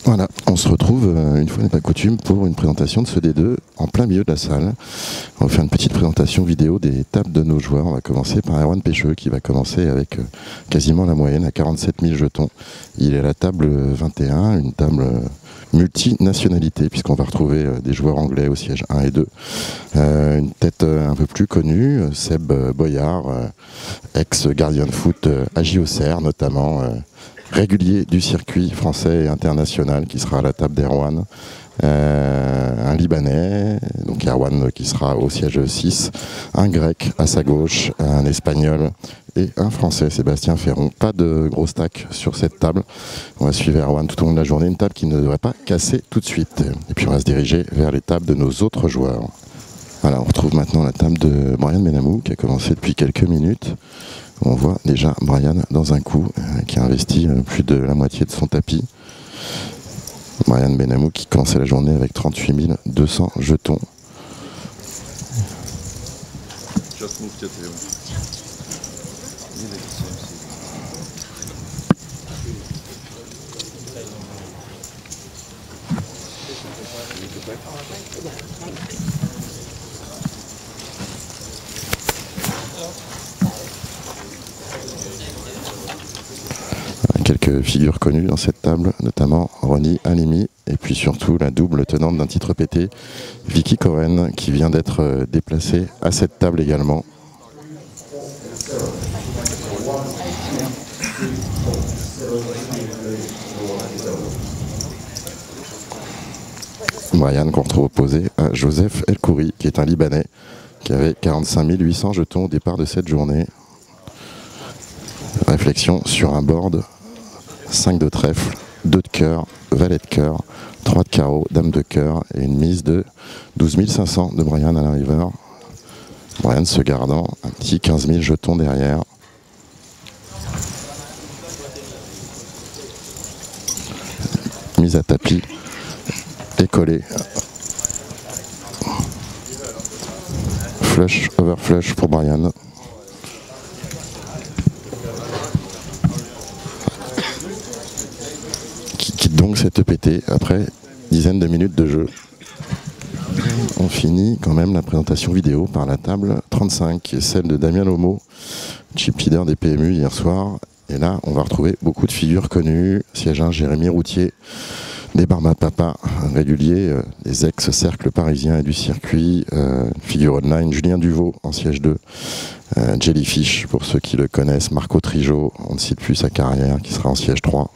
Voilà, on se retrouve, une fois n'est pas coutume, pour une présentation de ce D2 en plein milieu de la salle. On va faire une petite présentation vidéo des tables de nos joueurs. On va commencer par Erwan Pêcheux qui va commencer avec quasiment la moyenne à 47 000 jetons. Il est à la table 21, une table multinationalité puisqu'on va retrouver des joueurs anglais au siège 1 et 2. Une tête un peu plus connue, Seb Boyard, ex-gardien de foot à JOCR notamment. Régulier du circuit français et international qui sera à la table d'Erwan, un Libanais, donc Erwan qui sera au siège 6, un Grec à sa gauche, un Espagnol et un Français, Sébastien Ferron. Pas de gros stack sur cette table. On va suivre Erwan tout au long de la journée, une table qui ne devrait pas casser tout de suite. Et puis on va se diriger vers les tables de nos autres joueurs. Voilà, on retrouve maintenant la table de Bryan Benamou qui a commencé depuis quelques minutes. On voit déjà Bryan dans un coup qui a investi plus de la moitié de son tapis. Bryan Benamou qui commençait la journée avec 38 200 jetons. Quelques figures connues dans cette table, notamment Ronnie Halimi et puis surtout la double tenante d'un titre pété, Vicky Cohen, qui vient d'être déplacée à cette table également. Bryan qu'on retrouve opposé à Joseph El Khoury, qui est un Libanais, qui avait 45 800 jetons au départ de cette journée. Réflexion sur un board. 5 de trèfle, 2 de cœur, valet de cœur, 3 de carreau, dame de cœur et une mise de 12 500 de Bryan à la river. Bryan se gardant un petit 15 000 jetons derrière. Mise à tapis et collée. Flush, over flush pour Bryan. Donc c'est EPT après dizaine de minutes de jeu. On finit quand même la présentation vidéo par la table 35 qui est celle de Damien Lomo, chip leader des PMU hier soir. Et là on va retrouver beaucoup de figures connues. Siège 1, Jérémy Routier, des Barma Papa réguliers, des ex-cercles parisiens et du circuit, figure online, Julien Duvaux en siège 2, Jellyfish pour ceux qui le connaissent, Marco Trijo, on ne cite plus sa carrière, qui sera en siège 3.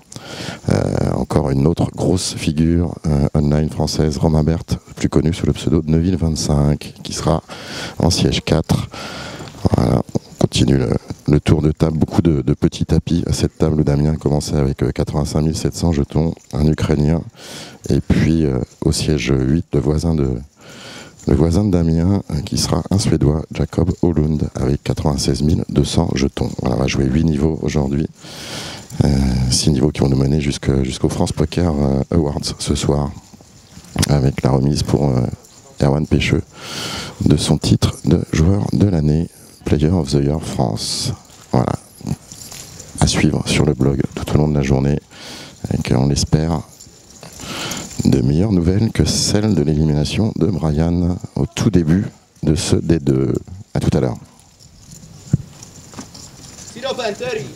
Encore une autre grosse figure online française, Romain Berthe, plus connu sous le pseudo de Neuville 25, qui sera en siège 4. Voilà, on continue le tour de table, beaucoup de petits tapis à cette table où Damien commençait avec 85 700 jetons, un Ukrainien, et puis au siège 8, le voisin de Damien, qui sera un Suédois, Jacob Holund, avec 96 200 jetons. Voilà, on va jouer 8 niveaux aujourd'hui. 6 niveaux qui vont nous mener jusqu'au France Poker Awards ce soir, avec la remise pour Erwan Pêcheux de son titre de joueur de l'année, Player of the Year France. Voilà, à suivre sur le blog tout au long de la journée, avec, on l'espère, de meilleures nouvelles que celles de l'élimination de Bryan au tout début de ce D2. À tout à l'heure. 35.